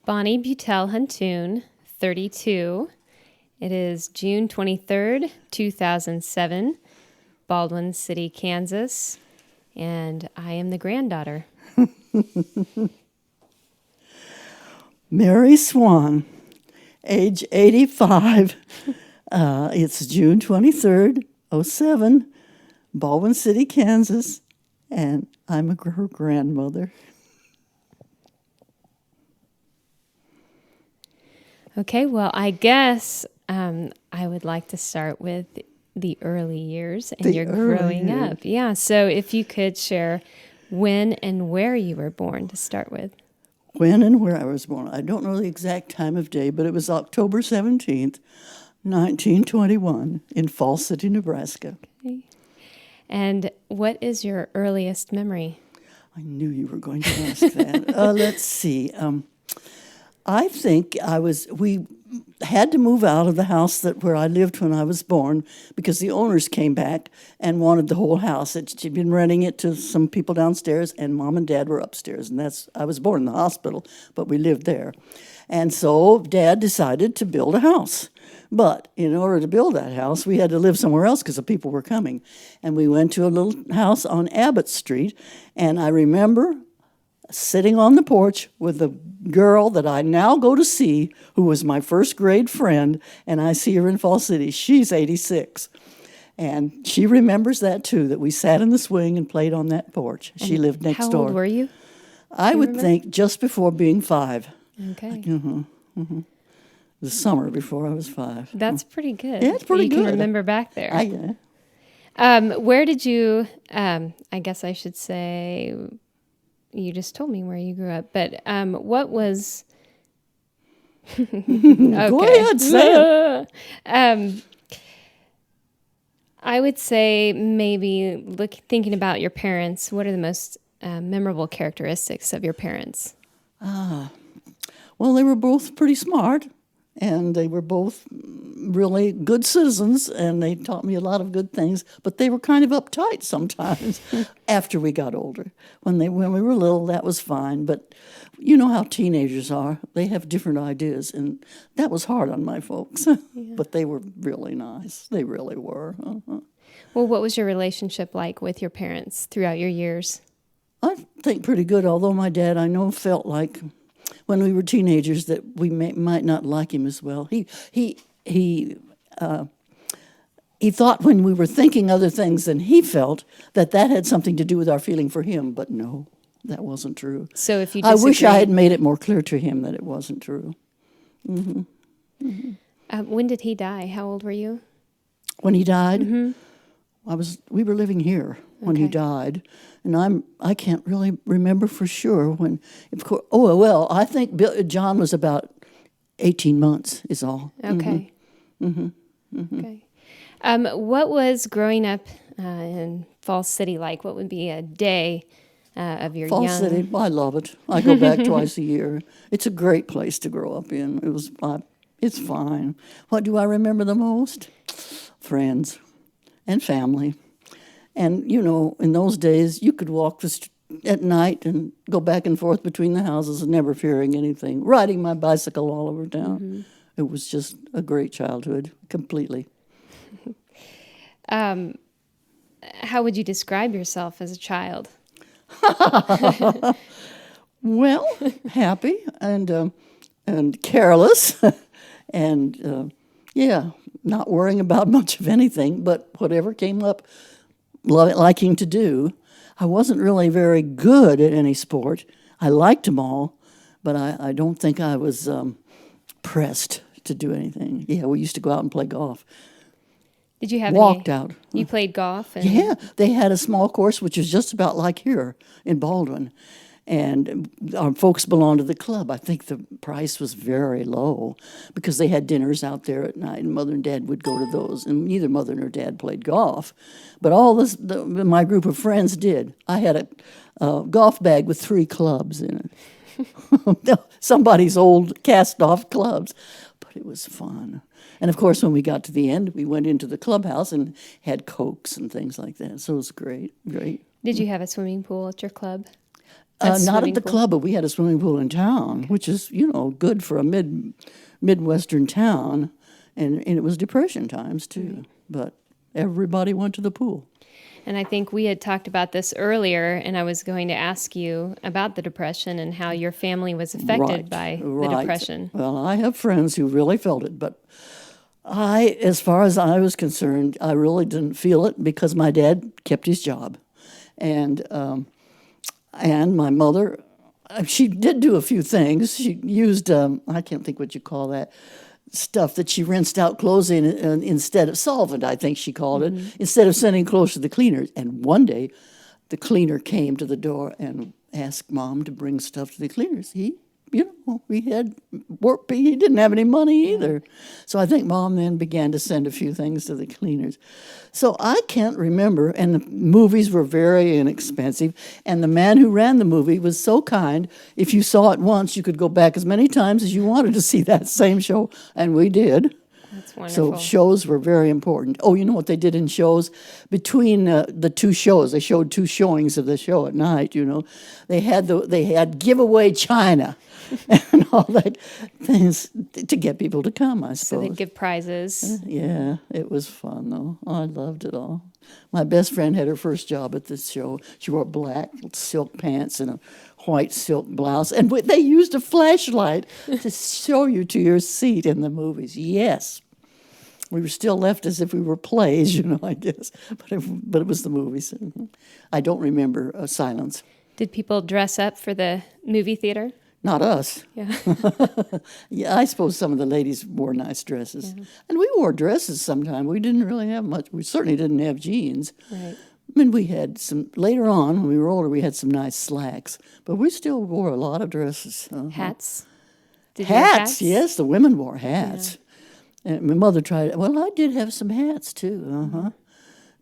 Bonnie Butel Huntoon, 32. It is June 23rd, 2007, Baldwin City, Kansas, and I am the granddaughter. Mary Swan, age 85. It's June 23rd, '07, Baldwin City, Kansas, and I'm her grandmother. Okay, well, I guess I would like to start with the early years and your growing up. Yeah, so if you could share when and where you were born to start with. When and where I was born. I don't know the exact time of day, but it was October 17th, 1921, in Falls City, Nebraska. Okay. And what is your earliest memory? I knew you were going to ask that. Let's see. I think we had to move out of the house where I lived when I was born because the owners came back and wanted the whole house. She'd been renting it to some people downstairs, and Mom and Dad were upstairs. And I was born in the hospital, but we lived there. And so Dad decided to build a house. But in order to build that house, we had to live somewhere else because the people were coming. And we went to a little house on Abbott Street, and I remember sitting on the porch with a girl that I now go to see, who was my first grade friend, and I see her in Fall City. She's 86. And she remembers that, too, that we sat in the swing and played on that porch. She lived next door. How old were you? I would think just before being 5. Okay. The summer before I was 5. That's pretty good. Yeah, it's pretty good. You can remember back there. Yeah. Where did you, I guess I should say, you just told me where you grew up, but what was... Go ahead, say it. I would say maybe thinking about your parents, what are the most memorable characteristics of your parents? Well, they were both pretty smart, and they were both really good citizens, and they taught me a lot of good things, but they were kind of uptight sometimes after we got older. When we were little, that was fine, but you know how teenagers are. They have different ideas, and that was hard on my folks. Yeah. But they were really nice. They really were. Uh-huh. Well, what was your relationship like with your parents throughout your years? I think pretty good, although my dad, I know, felt like when we were teenagers that we might not like him as well. He thought when we were thinking other things than he felt that had something to do with our feeling for him, but no, that wasn't true. So if you I wish I had made it more clear to him that it wasn't true. Mm-hmm. Mm-hmm. When did he die? How old were you? When he died? Mm-hmm. We were living here when he died, and I can't really remember for sure when. Of course, I think John was about 18 months is all. Okay. Mm-hmm. Mm-hmm. Okay. What was growing up in Falls City like? What would be a day of your Falls City? I love it. I go back twice a year. It's a great place to grow up in. It's fine. What do I remember the most? Friends and family. And, in those days, you could walk at night and go back and forth between the houses and never fearing anything, riding my bicycle all over town. Mm-hmm. It was just a great childhood, completely. How would you describe yourself as a child? Well, happy and careless and, not worrying about much of anything, but whatever came up, liking to do. I wasn't really very good at any sport. I liked them all, but I don't think I was pressed to do anything. Yeah, we used to go out and play golf. Did you have out? You played golf? Yeah, they had a small course, which was just about like here in Baldwin. And our folks belonged to the club. I think the price was very low because they had dinners out there at night, and Mother and Dad would go to those. And neither Mother nor Dad played golf, but my group of friends did. I had a golf bag with 3 clubs in it. Somebody's old cast-off clubs, but it was fun. And, of course, when we got to the end, we went into the clubhouse and had Cokes and things like that. So it was great, great. Did you have a swimming pool at your club? A Not at swimming the pool? club, but we had a swimming pool in town, which is, good for a Midwestern town. And it was Depression times, too. But everybody went to the pool. And I think we had talked about this earlier, and I was going to ask you about the Depression and how your family was affected by the Depression. Well, I have friends who really felt it, but as far as I was concerned, I really didn't feel it because my dad kept his job. And my mother, she did do a few things. She used, I can't think what you call that, stuff that she rinsed out clothes in instead of solvent, I think she called it, instead of sending clothes to the cleaners. And one day, the cleaner came to the door and asked Mom to bring stuff to the cleaners. He had work, but he didn't have any money either. So I think Mom then began to send a few things to the cleaners. So I can't remember, and the movies were very inexpensive, and the man who ran the movie was so kind. If you saw it once, you could go back as many times as you wanted to see that same show, and we did. That's wonderful. So shows were very important. Oh, you know what they did in shows? Between the two shows, they showed two showings of the show at night, They had giveaway china and all that things to get people to come, I suppose. So they'd give prizes. Yeah, it was fun, though. I loved it all. My best friend had her first job at this show. She wore black silk pants and a white silk blouse, and they used a flashlight to show you to your seat in the movies. Yes. We were still left as if we were plays, I guess. But it was the movies. I don't remember silence. Did people dress up for the movie theater? Not us. Yeah. Yeah, I suppose some of the ladies wore nice dresses. Yeah. And we wore dresses sometimes. We didn't really have much. We certainly didn't have jeans. Right. I mean, we had later on, when we were older, we had some nice slacks. But we still wore a lot of dresses. Hats? Did you have hats? Yes, the women wore hats. Yeah. And my mother tried, I did have some hats, too.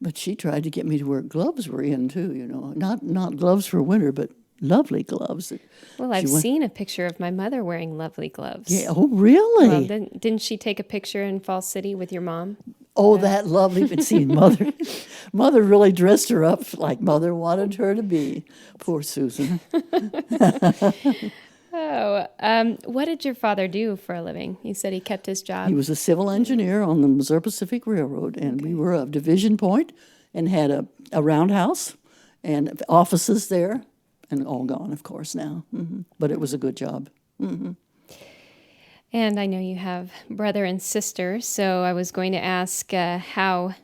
But she tried to get me to wear gloves were in, too, Not gloves for winter, but lovely gloves. Well, I've seen a picture of my mother wearing lovely gloves. Yeah. Oh, really? Well, didn't she take a picture in Fall City with your mom? Oh, that lovely. But see, mother really dressed her up like Mother wanted her to be. Poor Susan. What did your father do for a living? You said he kept his job. He was a civil engineer on the Missouri Pacific Railroad, and we were a division point and had a roundhouse and offices there. And all gone, of course, now. But it was a good job. And I know you have brother and sister, so I was going to ask how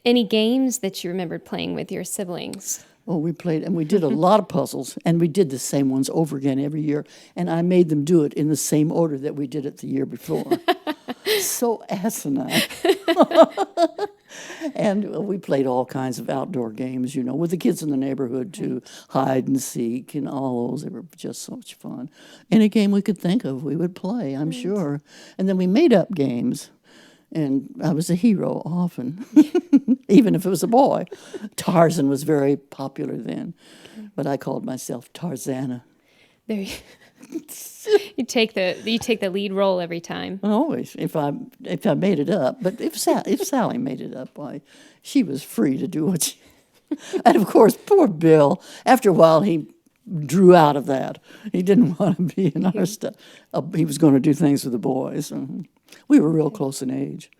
any games that you remembered playing with your siblings. Oh, we played, and we did a lot of puzzles, and we did the same ones over again every year. And I made them do it in the same order that we did it the year before. So asinine. And we played all kinds of outdoor games, with the kids in the neighborhood, too. Hide and seek and all those. They were just so much fun. Any game we could think of, we would play, I'm sure. And then we made up games. And I was a hero often, even if it was a boy. Tarzan was very popular then, but I called myself Tarzana. There you take the lead role every time. Always, if I made it up. But if Sally made it up, why, she was free to do what she. And of course, poor Bill. After a while, he drew out of that. He didn't want to be in our stuff. He was going to do things with the boys. We were real close in age.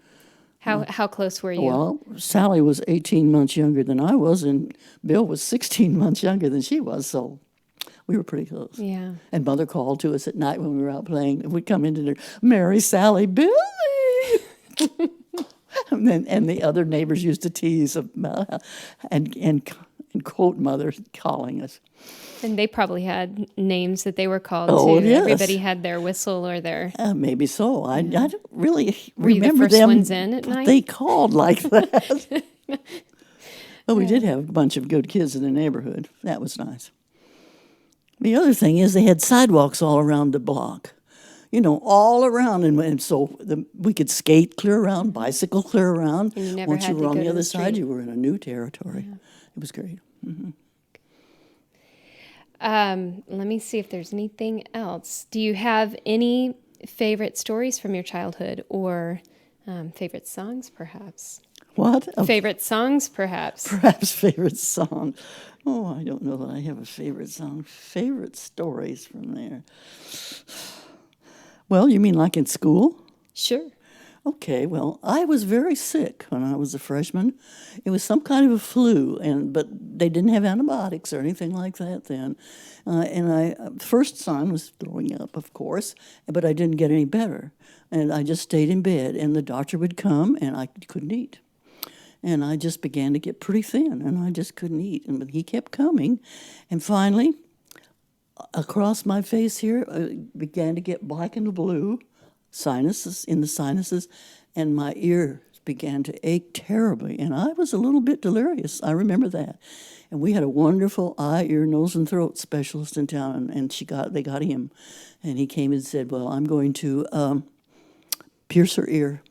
How close were you? Well, Sally was 18 months younger than I was, and Bill was 16 months younger than she was, so we were pretty close. Yeah. And Mother called to us at night when we were out playing. We'd come into there, Mary, Sally, Billy. and the other neighbors used to tease about and quote Mother calling us. And they probably had names that they were called too. Yes. Everybody had their whistle or their. Maybe so. I don't really were remember you the first them. Ones in at night? They called like that. But we did have a bunch of good kids in the neighborhood. That was nice. The other thing is they had sidewalks all around the block. All around, and so we could skate clear around, bicycle clear around. And you never Once had you to were on go the to other the side, street. you were in a new territory. Yeah. It was great. Mm-hmm. Let me see if there's anything else. Do you have any favorite stories from your childhood or favorite songs, perhaps? What? Favorite songs, perhaps? Perhaps favorite song. Oh, I don't know that I have a favorite song. Favorite stories from there. Well, you mean like in school? Sure. Okay, well, I was very sick when I was a freshman. It was some kind of a flu, but they didn't have antibiotics or anything like that then. First sign was throwing up, of course, but I didn't get any better. And I just stayed in bed, and the doctor would come, and I couldn't eat. And I just began to get pretty thin, and I just couldn't eat. But he kept coming, and finally, across my face here, began to get black and blue, sinuses, and my ears began to ache terribly, and I was a little bit delirious. I remember that. And we had a wonderful eye, ear, nose, and throat specialist in town, and they got him, and he came and said, "Well, I'm going to pierce her ear.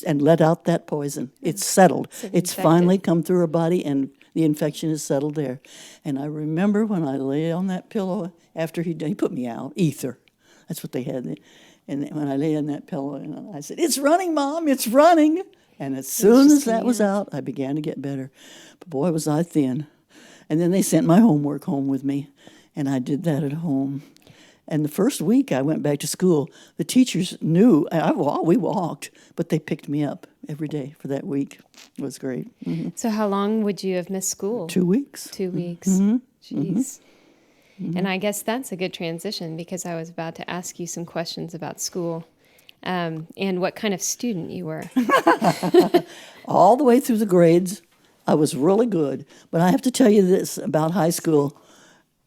And let out that poison. It's settled. It's finally come through her body, and the infection is settled there." And I remember when I lay on that pillow after he put me out, ether. That's what they had. And when I lay on that pillow, and I said, "It's running, Mom, it's running." And as soon as that was out, I began to get better. But boy, was I thin. And then they sent my homework home with me, and I did that at home. And the first week I went back to school, the teachers knew. We walked, but they picked me up every day for that week. It was great. Mm-hmm. So how long would you have missed school? 2 weeks. 2 weeks. Mm-hmm. Jeez. Mm-hmm. And I guess that's a good transition, because I was about to ask you some questions about school and what kind of student you were. All the way through the grades, I was really good. But I have to tell you this about high school.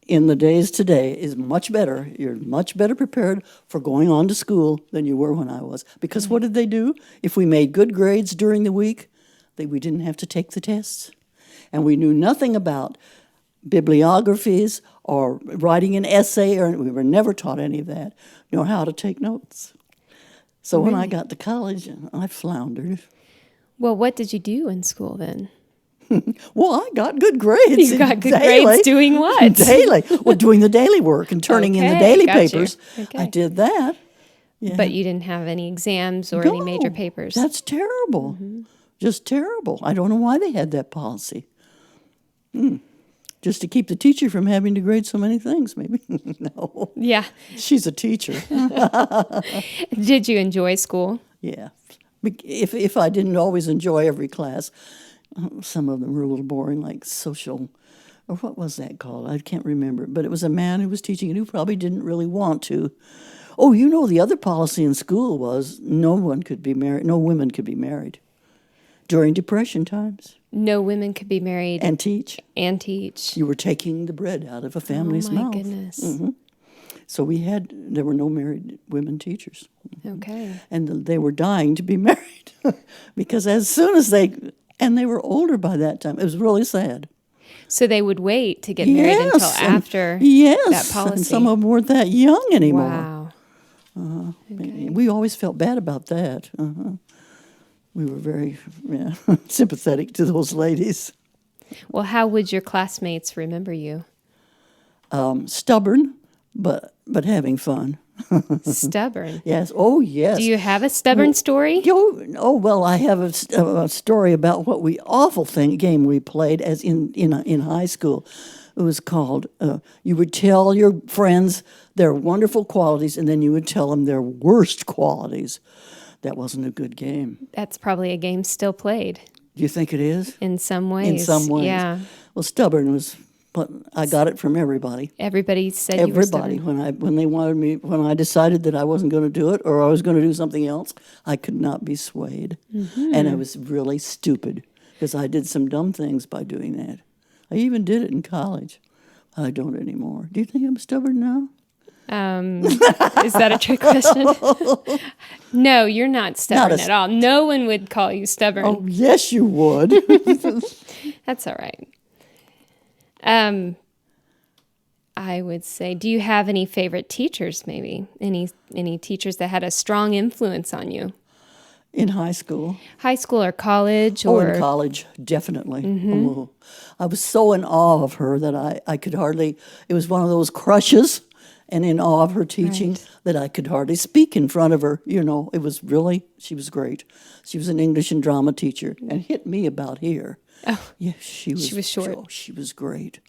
In the days today is much better. You're much better prepared for going on to school than you were when I was. Because what did they do? If we made good grades during the week, we didn't have to take the tests. And we knew nothing about bibliographies or writing an essay, or we were never taught any of that, nor how to take notes. So when I got to college, I floundered. Well, what did you do in school then? Well, I got good grades. You got good grades doing what? Daily. Well, doing the daily work and turning in the daily papers. Okay. I did that. Yeah. But you didn't have any exams or any major papers. That's terrible. Mm-hmm. Just terrible. I don't know why they had that policy. Just to keep the teacher from having to grade so many things, maybe. No. Yeah. She's a teacher. Did you enjoy school? Yeah. If I didn't always enjoy every class, some of them were a little boring, like social, or what was that called? I can't remember. But it was a man who was teaching and who probably didn't really want to. Oh, the other policy in school was no women could be married during Depression times. No women could be married. And teach. You were taking the bread out of a family's mouth. Oh, my goodness. Mm-hmm. So there were no married women teachers. Okay. And they were dying to be married because as soon as they were older by that time. It was really sad. So they would wait to get married until after that policy. And some of them weren't that young anymore. Wow. Okay. We always felt bad about that. We were very sympathetic to those ladies. Well, how would your classmates remember you? Stubborn, but having fun. Stubborn. Yes. Oh, yes. Do you have a stubborn story? Well, I have a story about what awful game we played as in high school. It was called, you would tell your friends their wonderful qualities, and then you would tell them their worst qualities. That wasn't a good game. That's probably a game still played. Do you think it is? In some ways. In some ways. Yeah. Well, stubborn was... But I got it from everybody. Everybody said you were stubborn. When I decided that I wasn't going to do it or I was going to do something else, I could not be swayed. Mm-hmm. And I was really stupid because I did some dumb things by doing that. I even did it in college. I don't anymore. Do you think I'm stubborn now? Is that a trick question? No, you're not stubborn at all. No one would call you stubborn. Oh, yes, you would. That's all right. I would say, do you have any favorite teachers, maybe? Any teachers that had a strong influence on you? In high school? High school or college? In college, definitely. Mm-hmm. Oh, I was so in awe of her that I could hardly, it was one of those crushes, and in awe of her teaching that I could hardly speak in front of her. It was really, she was great. She was an English and drama teacher and hit me about here. Oh, yeah, she was short. Oh, she was great.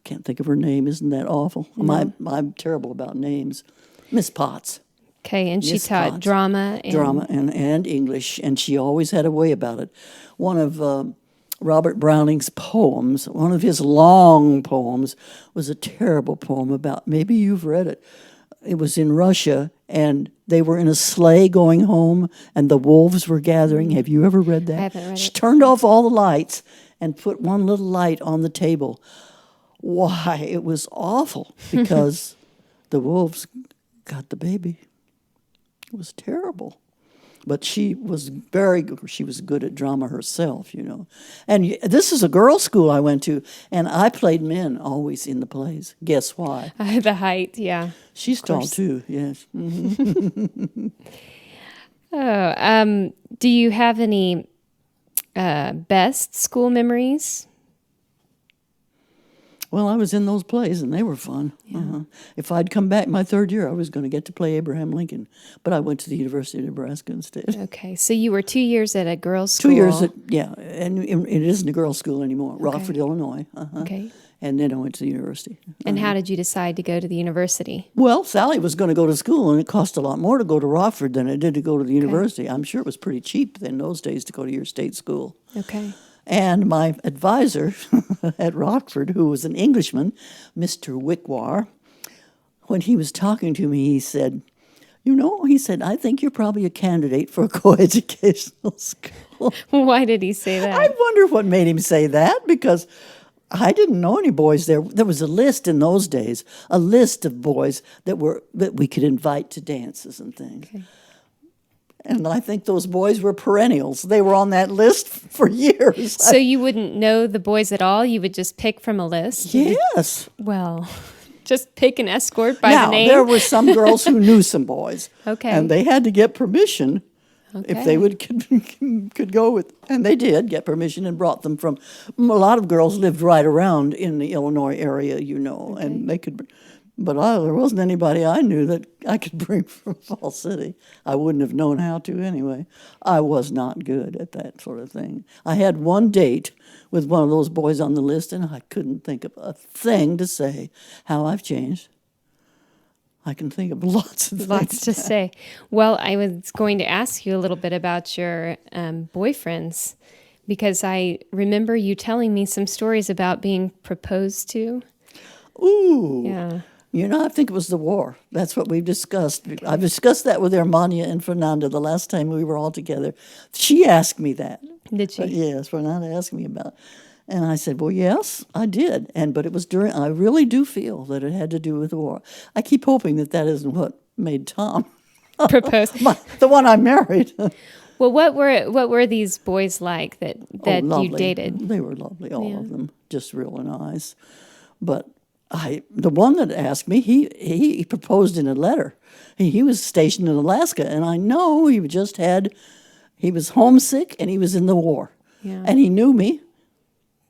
can't think of her name. Isn't that awful? I'm terrible about names. Miss Potts. Okay, and she Miss taught Potts. drama and English, and she always had a way about it. One of Robert Browning's poems, one of his long poems, was a terrible poem about, maybe you've read it. It was in Russia, and they were in a sleigh going home, and the wolves were gathering. Have you ever read that? I haven't read She it. turned off all the lights and put one little light on the table. Why, it was awful, because the wolves got the baby. It was terrible. But she was good at drama herself, And this is a girls' school I went to, and I played men always in the plays. Guess why? The height, yeah. She's tall too, yes. Do you have any best school memories? Well, I was in those plays, and they were fun. Yeah. If I'd come back my third year, I was going to get to play Abraham Lincoln. But I went to the University of Nebraska instead. Okay, so you were 2 years at a girls' school. 2 years and it isn't a girls' school anymore, Rockford, Illinois. Okay. And then I went to the university. And how did you decide to go to the university? Well, Sally was going to go to school, and it cost a lot more to go to Rockford than it did to go to the university. I'm sure it was pretty cheap in those days to go to your state school. Okay. And my advisor at Rockford, who was an Englishman, Mr. Wickwar, when he was talking to me, he said, I think you're probably a candidate for a coeducational school. Why did he say that? I wonder what made him say that, because I didn't know any boys there. There was a list in those days, a list of boys that we could invite to dances and things. Okay. And I think those boys were perennials. They were on that list for years. So you wouldn't know the boys at all? You would just pick from a list? Yes. Well, just pick an escort by now, the name? There were some girls who knew some boys. Okay. And they had to get permission if they could go with. And they did get permission and brought them from. A lot of girls lived right around in the Illinois area, and they could. But there wasn't anybody I knew that I could bring from Falls City. I wouldn't have known how to anyway. I was not good at that sort of thing. I had one date with one of those boys on the list, and I couldn't think of a thing to say. How I've changed. I can think of lots of things. Lots to say. Well, I was going to ask you a little bit about your boyfriends, because I remember you telling me some stories about being proposed to. Ooh. Yeah. I think it was the war. That's what we've discussed. I've discussed that with Armania and Fernanda the last time we were all together. She asked me that. Did she? Yes, Fernanda asked me about it. And I said, well, yes, I did. But it was I really do feel that it had to do with the war. I keep hoping that isn't what made Tom propose. The one I married. Well, what were these boys like that you dated? They were lovely, all of them, just real nice. But the one that asked me, he proposed in a letter. He was stationed in Alaska, and I know he was homesick and he was in the war. Yeah. And he knew me,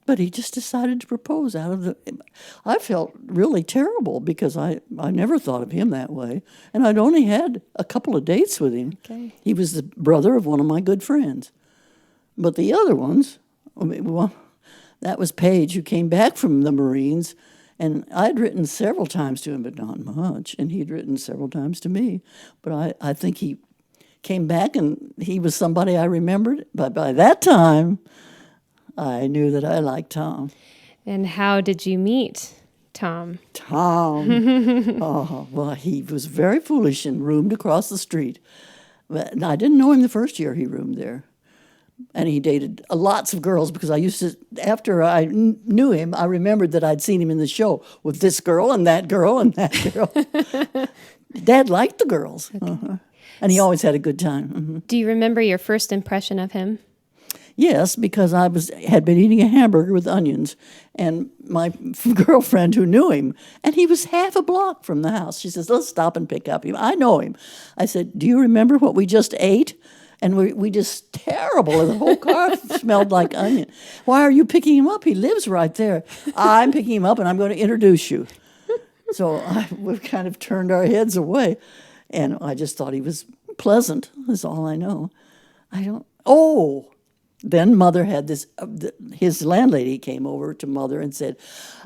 but he just decided to propose I felt really terrible because I never thought of him that way. And I'd only had a couple of dates with him. Okay. He was the brother of one of my good friends. But the other ones, that was Paige, who came back from the Marines. And I'd written several times to him, but not much. And he'd written several times to me. But I think he came back and he was somebody I remembered. But by that time, I knew that I liked Tom. And how did you meet Tom? Well, he was very foolish and roomed across the street. But I didn't know him the first year he roomed there. And he dated lots of girls because after I knew him, I remembered that I'd seen him in the show with this girl and that girl and that girl. Dad liked the girls. Okay. And he always had a good time. Mm-hmm. Do you remember your first impression of him? Yes, because I had been eating a hamburger with onions, and my girlfriend who knew him, and he was half a block from the house. She says, let's stop and pick up him. I know him. I said, do you remember what we just ate? And we just terrible. The whole car smelled like onion. Why are you picking him up? He lives right there. I'm picking him up, and I'm going to introduce you. So we kind of turned our heads away, and I just thought he was pleasant. That's all I know. Then Mother had this, his landlady came over to Mother and said,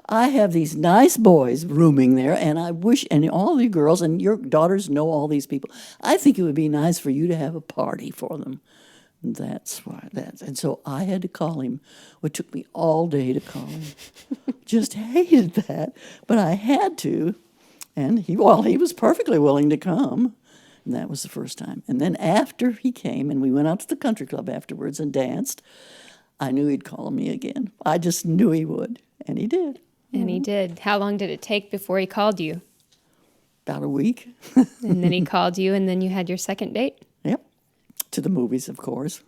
I have these nice boys rooming there, and I wish, and all you girls and your daughters know all these people. I think it would be nice for you to have a party for them. And and so I had to call him. It took me all day to call him. Just hated that, but I had to. And he was perfectly willing to come. And that was the first time. And then after he came, and we went out to the country club afterwards and danced, I knew he'd call me again. I just knew he would, and he did. And he did. How long did it take before he called you? About a week. And then he called you, and then you had your second date? Yep. To the movies, of course.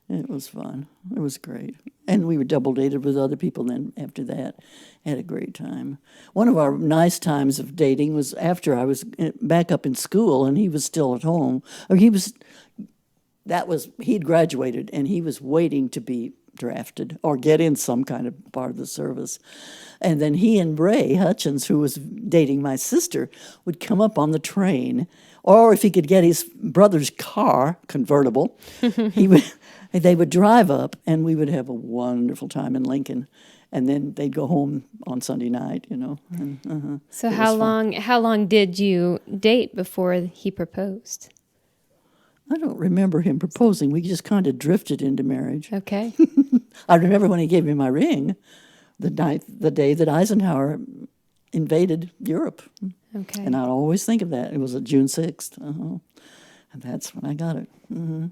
It was fun. It was great. And we were double dated with other people then after that. Had a great time. One of our nice times of dating was after I was back up in school and he was still at home. Or he'd graduated and he was waiting to be drafted or get in some kind of part of the service. And then he and Ray Hutchins, who was dating my sister, would come up on the train. Or if he could get his brother's car, convertible, they would drive up, and we would have a wonderful time in Lincoln. And then they'd go home on Sunday night, And, So how long did you date before he proposed? I don't remember him proposing. We just kind of drifted into marriage. Okay. I remember when he gave me my ring, the day that Eisenhower invaded Europe. Okay. And I'd always think of that. It was June 6th. And that's when I got it. Mm-hmm.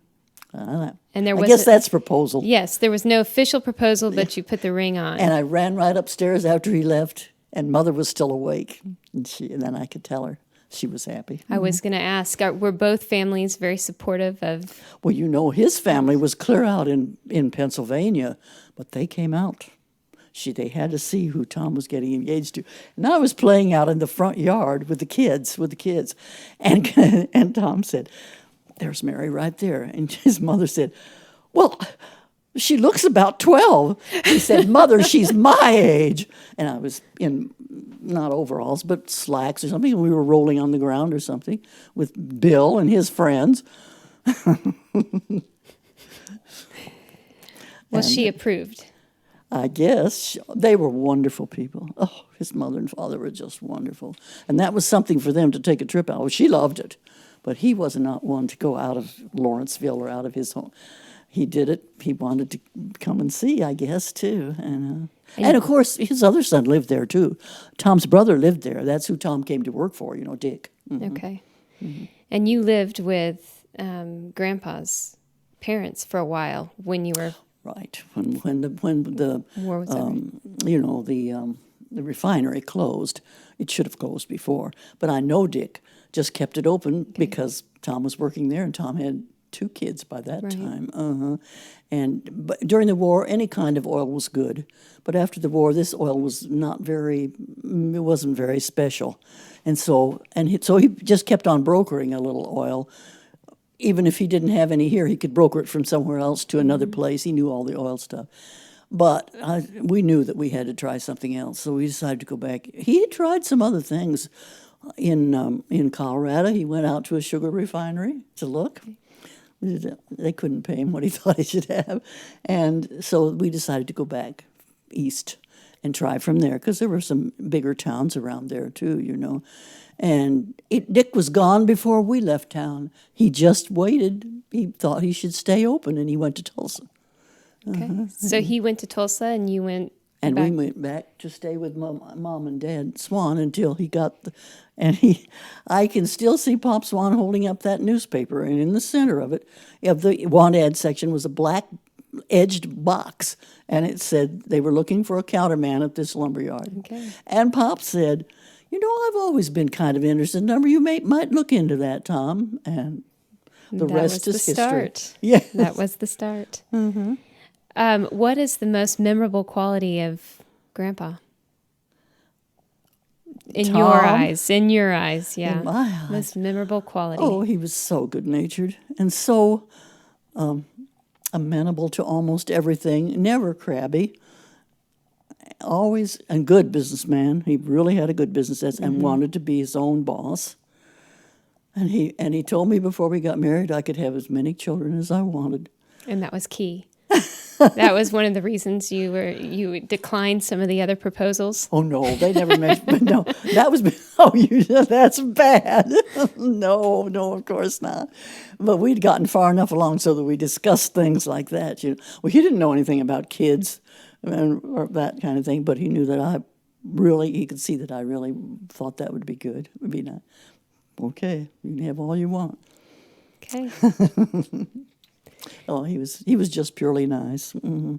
And there I was guess that's proposal. Yes, there was no official proposal, but you put the ring on. And I ran right upstairs after he left, and Mother was still awake. And then I could tell her she was happy. I was going to ask, were both families very supportive of... Well, his family was clear out in Pennsylvania, but they came out. They had to see who Tom was getting engaged to. And I was playing out in the front yard with the kids. And Tom said, there's Mary right there. And his mother said, well, she looks about 12. He said, Mother, she's my age. And I was in, not overalls, but slacks or something. And we were rolling on the ground or something with Bill and his friends. She approved. I guess. They were wonderful people. Oh, his mother and father were just wonderful. And that was something for them to take a trip out. Well, she loved it. But he was not one to go out of Lawrenceville or out of his home. He did it. He wanted to come and see, I guess, too. And of course, his other son lived there, too. Tom's brother lived there. That's who Tom came to work for, Dick. Mm-hmm. Okay. Mm-hmm. And you lived with Grandpa's parents for a while when you were... Right. When the war was over. The refinery closed. It should have closed before. But I know Dick just kept it open because Tom was working there, and Tom had 2 kids by that time. But during the war, any kind of oil was good. But after the war, this oil was it wasn't very special. And so he just kept on brokering a little oil. Even if he didn't have any here, he could broker it from somewhere else to another place. He knew all the oil stuff. But we knew that we had to try something else, so we decided to go back. He had tried some other things in Colorado. He went out to a sugar refinery to look. They couldn't pay him what he thought he should have. And so we decided to go back east and try from there, because there were some bigger towns around there too, And Dick was gone before we left town. He just waited. He thought he should stay open, and he went to Tulsa. Okay. So he went to Tulsa, and you went And back? we went back to stay with Mom and Dad Swan until he got I can still see Pop Swan holding up that newspaper, and in the center of it, the want ad section was a black edged box, and it said they were looking for a counterman at this lumberyard. Okay. And Pop said, I've always been kind of interested in number. You might look into that, Tom. And the rest is history. Start. Yeah, that was the start. Mm-hmm. What is the most memorable quality of Grandpa? In Tom? your eyes, yeah. In my eyes. Most memorable quality. Oh, he was so good-natured and so amenable to almost everything, never crabby, always a good businessman. He really had a good business and wanted to be his own boss. And he told me before we got married I could have as many children as I wanted. And that was key. That was one of the reasons you declined some of the other proposals. Oh no, they never mentioned. But no, that was. That's bad. No, of course not. But we'd gotten far enough along so that we discussed things like that. Well, he didn't know anything about kids or that kind of thing, but he knew that he could see that I really thought that would be good. It would be nice. Okay, you can have all you want. Okay. Oh, he was just purely nice. Mm-hmm.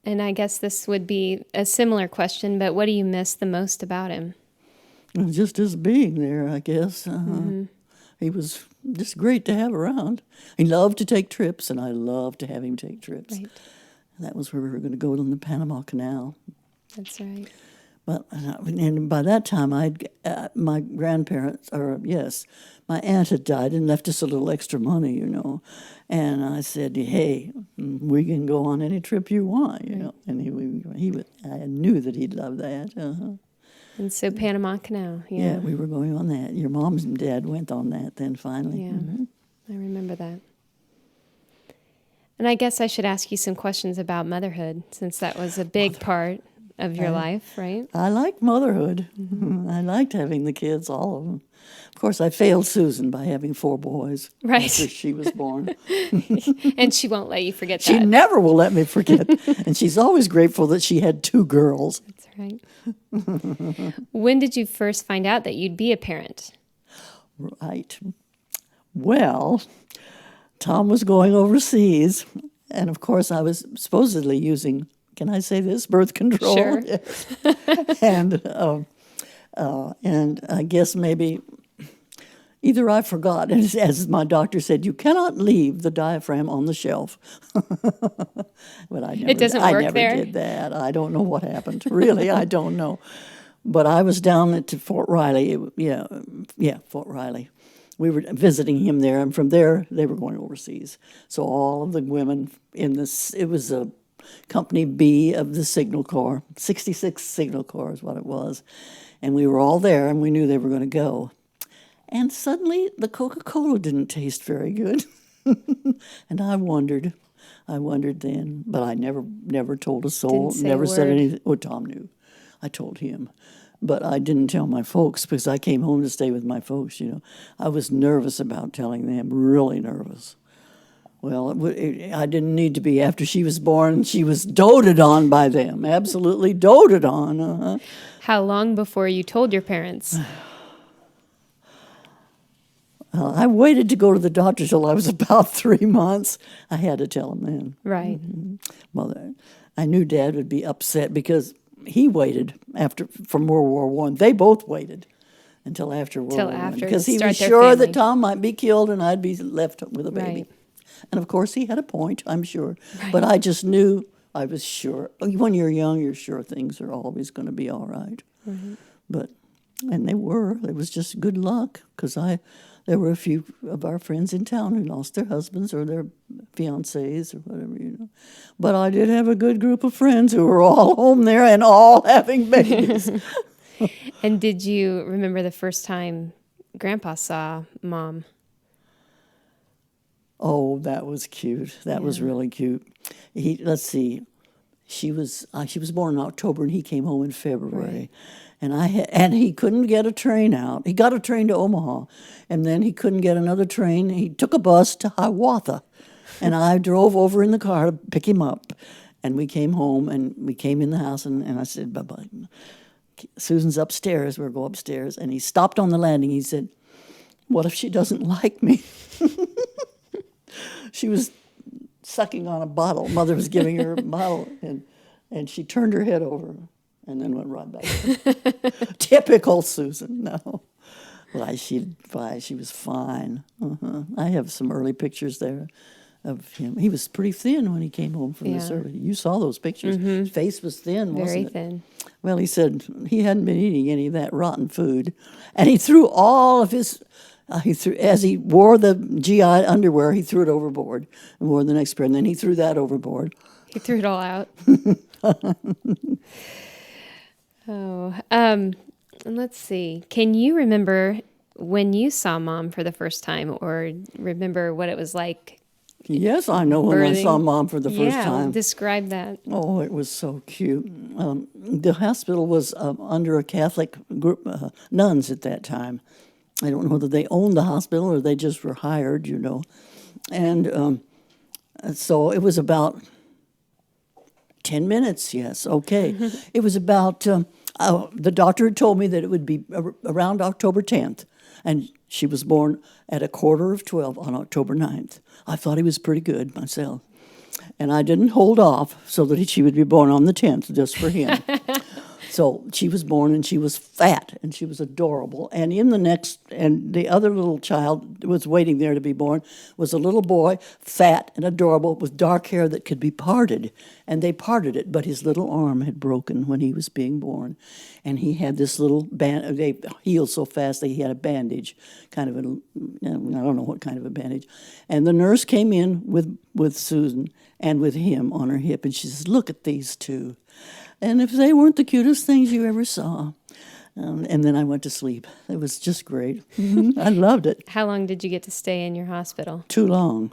And I guess this would be a similar question, but what do you miss the most about him? Just his being there, I guess. He was just great to have around. He loved to take trips, and I loved to have him take trips. Right. That was where we were going to go on the Panama Canal. That's right. But and by that time, my grandparents, my aunt had died and left us a little extra money, And I said, "Hey, we can go on any trip you want, And I knew that he'd love that. And so Panama Canal, yeah, we were going on that. Your mom and dad went on that then finally. Yeah, I remember that. And I guess I should ask you some questions about motherhood, since that was a big part of your life, right? I liked motherhood. I liked having the kids, all of them. Of course, I failed Susan by having 4 boys right. after she was born. And she won't let you forget that. She never will let me forget. And she's always grateful that she had 2 girls. That's right. When did you first find out that you'd be a parent? Right. Well, Tom was going overseas. And, of course, I was supposedly using... Can I say this? Birth control. Sure. Yes. And I guess maybe either I forgot, as my doctor said, you cannot leave the diaphragm on the shelf. But I never did that. I don't know what happened. Really, I don't know. But I was down at Fort Riley. Fort Riley. We were visiting him there, and from there they were going overseas. So all of the women it was a Company B of the Signal Corps. 66 Signal Corps is what it was. And we were all there, and we knew they were going to go. And suddenly, the Coca-Cola didn't taste very good. And I wondered then. But I never told a soul, never said anything. Well, Tom knew. I told him. But I didn't tell my folks because I came home to stay with my folks, I was nervous about telling them, really nervous. Well, I didn't need to be. After she was born, she was doted on by them, absolutely doted on. How long before you told your parents? I waited to go to the doctor till I was about 3 months. I had to tell him then. Right. Well, I knew Dad would be upset because he waited from World War I. They both waited until after World War I because he was sure that Tom might be killed and I'd be left with a baby. Right. And, of course, he had a point, I'm sure. Right. But I just knew, I was sure. When you're young, you're sure things are always going to be all right. Mm-hmm. And they were. It was just good luck because there were a few of our friends in town who lost their husbands or their fiancés or whatever, But I did have a good group of friends who were all home there and all having babies. And did you remember the first time Grandpa saw Mom? Oh, that was cute. That was really cute. Let's see. She was born in October, and he came home in February. Right. And he couldn't get a train out. He got a train to Omaha, and then he couldn't get another train. He took a bus to Hiawatha, and I drove over in the car to pick him up. And we came home, and we came in the house, and I said, bye-bye. Susan's upstairs. We'll go upstairs. And he stopped on the landing. He said, what if she doesn't like me? She was sucking on a bottle. Mother was giving her a bottle, and she turned her head over and then went right back. Typical Susan, no. She was fine. I have some early pictures there of him. He was pretty thin when he came home from the service. You saw those pictures. Mm-hmm. His face was thin, wasn't it? Very thin. Well, he said he hadn't been eating any of that rotten food. And he threw all of his... as he wore the GI underwear, he threw it overboard and wore the next pair, and then he threw that overboard. He threw it all out. Let's see. Can you remember when you saw Mom for the first time, or remember what it was like Yes, I know when I birthing. saw Mom for the first Yeah, time. describe that. Oh, it was so cute. The hospital was under a Catholic group, nuns at that time. I don't know whether they owned the hospital or they just were hired, And so it was about 10 minutes, yes, okay. It was about, the doctor had told me that it would be around October 10th, and she was born at 11:45 on October 9th. I thought he was pretty good myself. And I didn't hold off so that she would be born on the 10th just for him. So she was born, and she was fat, and she was adorable. And and the other little child that was waiting there to be born was a little boy, fat and adorable, with dark hair that could be parted. And they parted it, but his little arm had broken when he was being born. And he had this little band. They healed so fast that he had a bandage, I don't know what kind of a bandage. And the nurse came in with Susan and with him on her hip, and she says, "Look at these two." And if they weren't the cutest things you ever saw. And then I went to sleep. It was just great. I loved it. How long did you get to stay in your hospital? Too long.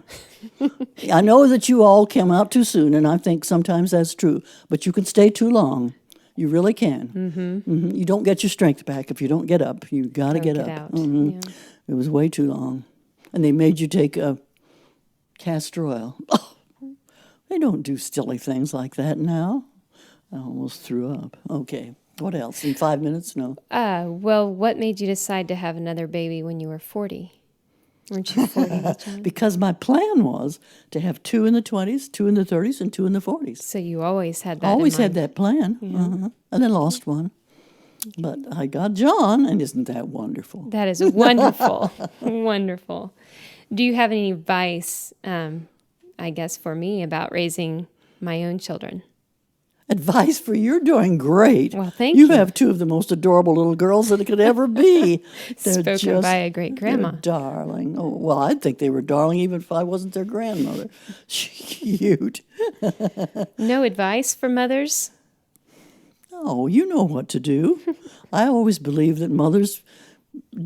I know that you all came out too soon, and I think sometimes that's true. But you can stay too long. You really can. You don't get your strength back if you don't get up. You got to get up. Out. Yeah. It was way too long. And they made you take castor oil. Oh, they don't do silly things like that now. I almost threw up. Okay. What else? In 5 minutes? No. Well, what made you decide to have another baby when you were 40? Weren't you 40 at the time? Because my plan was to have 2 in the 20s, 2 in the 30s, and 2 in the 40s. So you always had that Always in had mind. that plan. And then lost one. But I got John, and isn't that wonderful? That is wonderful. Wonderful. Do you have any advice, I guess, for me about raising my own children? Advice for you're doing great. Well, thank you. You have 2 of the most adorable little girls that it could ever be. Spoken by a great grandma. They're darling. Oh, well, I'd think they were darling even if I wasn't their grandmother. Cute. No advice for mothers? Oh, you know what to do. I always believe that mothers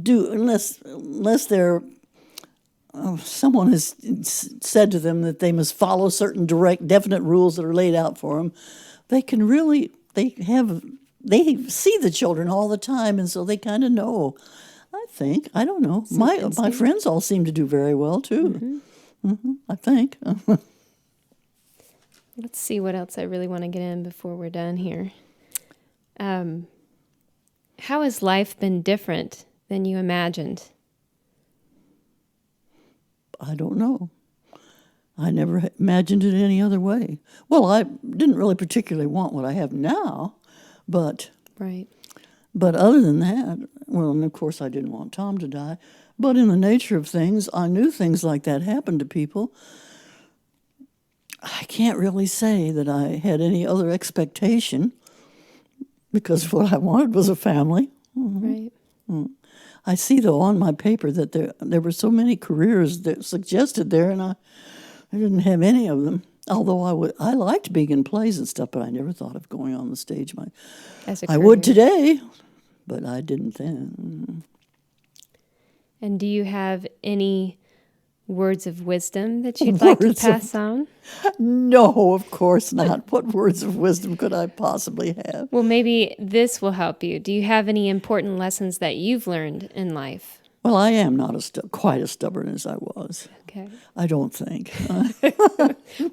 do, unless they're someone has said to them that they must follow certain definite rules that are laid out for them. They can really, they see the children all the time, and so they kind of know. I think, I don't know. My friends all seem to do very well too. I think. Let's see what else I really want to get in before we're done here. How has life been different than you imagined? I don't know. I never imagined it any other way. Well, I didn't really particularly want what I have now, but Right. But other than that, well, and of course I didn't want Tom to die, but in the nature of things, I knew things like that happened to people. I can't really say that I had any other expectation because what I wanted was a family. Right. I see, though, on my paper that there were so many careers that suggested there, and I didn't have any of them. Although I liked being in plays and stuff, but I never thought of going on the stage. As a I career. would today, but I didn't then. And do you have any words of wisdom that you'd like to pass on? No, of course not. What words of wisdom could I possibly have? Well, maybe this will help you. Do you have any important lessons that you've learned in life? Well, I am not quite as stubborn as I was. Okay. I don't think.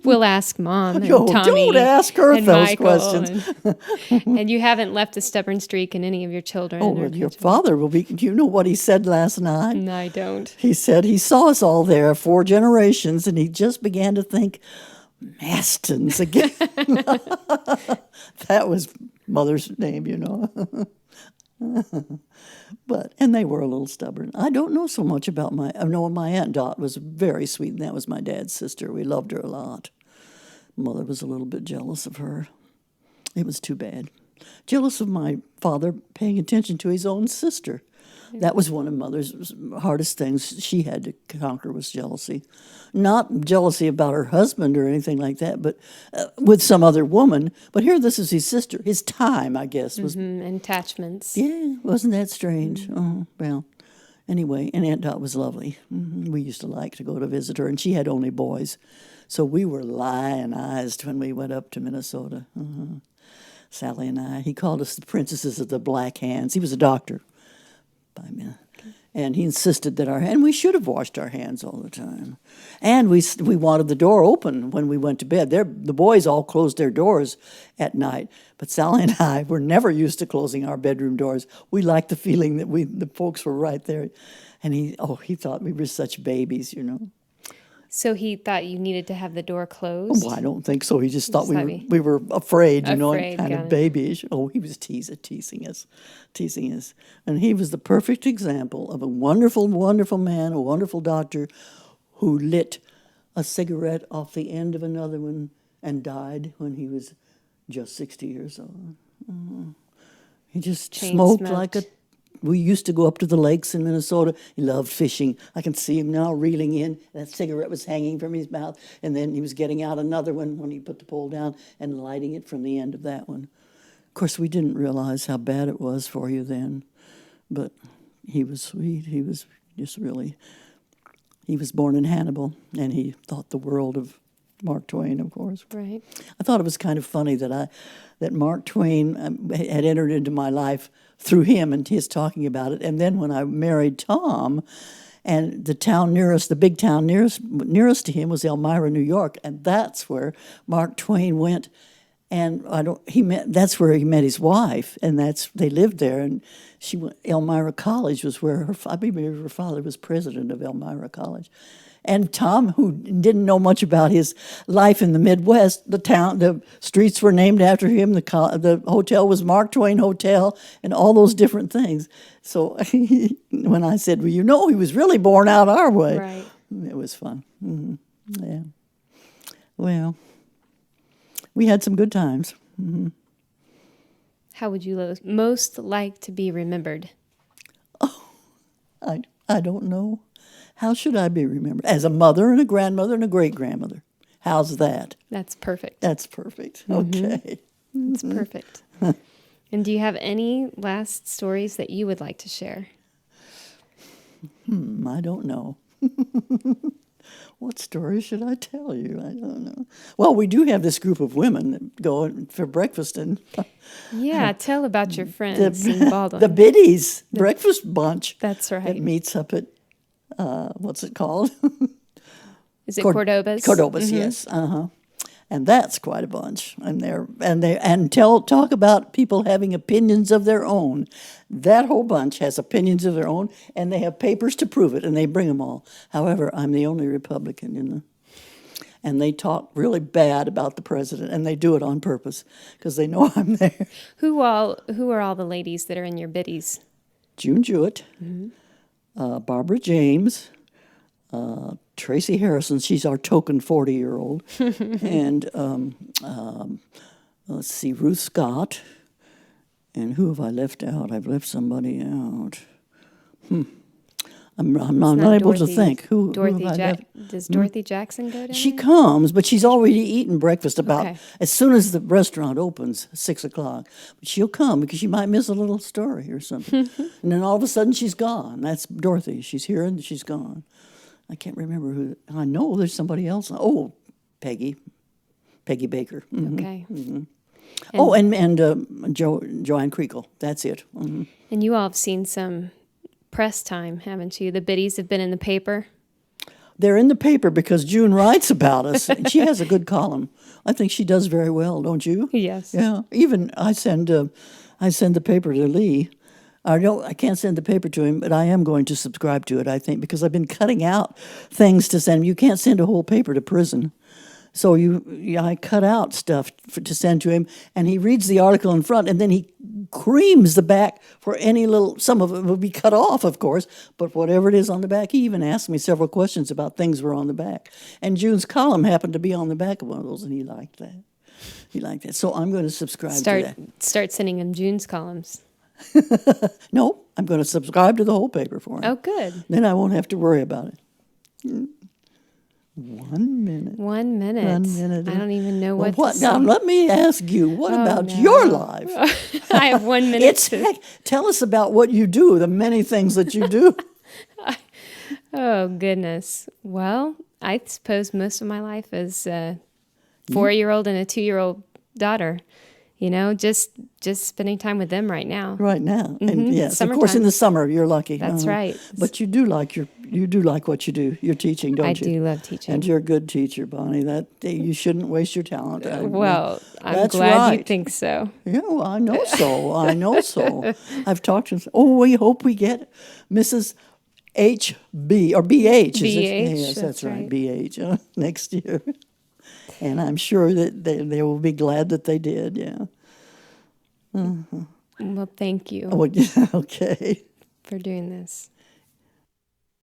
We'll ask Mom and No, Tommy. don't ask her and those Michael questions. And you haven't left a stubborn streak in any of your children. Oh, well, your father will be. Do you know what he said last night? No, I don't. He said he saw us all there, 4 generations, and he just began to think, Masten's again. That was Mother's name, you know. And they were a little stubborn. I don't know so much about my Aunt Dot was very sweet, and that was my dad's sister. We loved her a lot. Mother was a little bit jealous of her. It was too bad. Jealous of my father paying attention to his own sister. That was one of Mother's hardest things she had to conquer was jealousy. Not jealousy about her husband or anything like that, but with some other woman. But here, this is his sister. His time, I guess, was... And attachments. Yeah, wasn't that strange? Oh, well, anyway, and Aunt Dot was lovely. Mm-hmm. We used to like to go to visit her, and she had only boys. So we were lionized when we went up to Minnesota. Sally and I. He called us the princesses of the black hands. He was a doctor by me. And he insisted that and we should have washed our hands all the time. And we wanted the door open when we went to bed. The boys all closed their doors at night, but Sally and I were never used to closing our bedroom doors. We liked the feeling that the folks were right there. And he thought we were such babies, you know. So he thought you needed to have the door closed? Well, I don't think so. He just thought we were afraid, you know, Afraid, kind got of it. babyish. Oh, he was teasing us. And he was the perfect example of a wonderful, wonderful man, a wonderful doctor who lit a cigarette off the end of another one and died when he was just 60 years old. He just smoked like a... We used to go up to the lakes in Minnesota. He loved fishing. I can see him now reeling in. That cigarette was hanging from his mouth, and then he was getting out another one when he put the pole down and lighting it from the end of that one. Of course, we didn't realize how bad it was for you then, but he was sweet. He was just really... He was born in Hannibal, and he thought the world of Mark Twain, of course. Right. I thought it was kind of funny that Mark Twain had entered into my life through him and his talking about it. And then when I married Tom, and the town nearest, the big town nearest to him was Elmira, New York, and that's where Mark Twain went. And that's where he met his wife, and they lived there. And Elmira College was where I believe her father was president of Elmira College. And Tom, who didn't know much about his life in the Midwest, the streets were named after him. The hotel was Mark Twain Hotel, and all those different things. So when I said, "Well, you know, he was really born out our way," Right. It was fun. Yeah. Well, we had some good times. How would you most like to be remembered? I don't know. How should I be remembered? As a mother and a grandmother and a great-grandmother. How's that? That's perfect. That's perfect. Okay. That's perfect. And do you have any last stories that you would like to share? I don't know. What story should I tell you? I don't know. Well, we do have this group of women that go for breakfast. And Yeah, tell about your friends in Baldwin. the Biddies breakfast bunch. That's right. That meets up at, what's it called? Is it Cordoba's? Cordoba's, yes. And that's quite a bunch. And talk about people having opinions of their own. That whole bunch has opinions of their own, and they have papers to prove it, and they bring them all. However, I'm the only Republican and they talk really bad about the president, and they do it on purpose because they know I'm there. Who are all the ladies that are in your biddies? June Jewett, Barbara James, Tracy Harrison, she's our token 40-year-old, and let's see, Ruth Scott, and who have I left out? I've left somebody out. I'm not able to think. Who have I left? Does Dorothy Jackson go down She there? comes, but she's already eaten breakfast Okay. as soon as the restaurant opens, 6 o'clock. But she'll come because she might miss a little story or something. And then all of a sudden she's gone. That's Dorothy. She's here and she's gone. I can't remember who. I know there's somebody else. Oh, Peggy Baker. Okay. And Joanne Kriegel. That's it. And you all have seen some press time, haven't you? The biddies have been in the paper. They're in the paper because June writes about us. And she has a good column. I think she does very well, don't you? Yes. Yeah. Even I send the paper to Lee. I can't send the paper to him, but I am going to subscribe to it, I think, because I've been cutting out things to send him. You can't send a whole paper to prison. So I cut out stuff to send to him, and he reads the article in front, and then he creams the back for some of it will be cut off, of course, but whatever it is on the back, he even asked me several questions about things were on the back. And June's column happened to be on the back of one of those, and he liked that. So I'm going to subscribe to that. Start sending him June's columns. No, I'm going to subscribe to the whole paper for him. Oh, good. Then I won't have to worry about it. 1 minute. 1 minute. 1 minute. I don't even know Well, what to now, say. let me ask you, what about your life? I have 1 minute. Tell us about what you do, the many things that you do. Oh, goodness. Well, I suppose most of my life is a 4-year-old and a 2-year-old daughter. Just spending time with them right now. Right now, and yes, of course, Summertime. in the summer you're lucky. That's right. But you do like what you do. You're teaching, don't I you? do love teaching. And you're a good teacher, Bonnie. That you shouldn't waste your talent. Well, I'm that's glad right. you think so. Yeah, well, I know so. I know so. I've talked to. Oh, we hope we get Mrs. HB or BH. BH, Yes, that's right. right. BH next year, and I'm sure that they will be glad that they did. Yeah. Well, thank you Oh, yeah, okay. for doing this.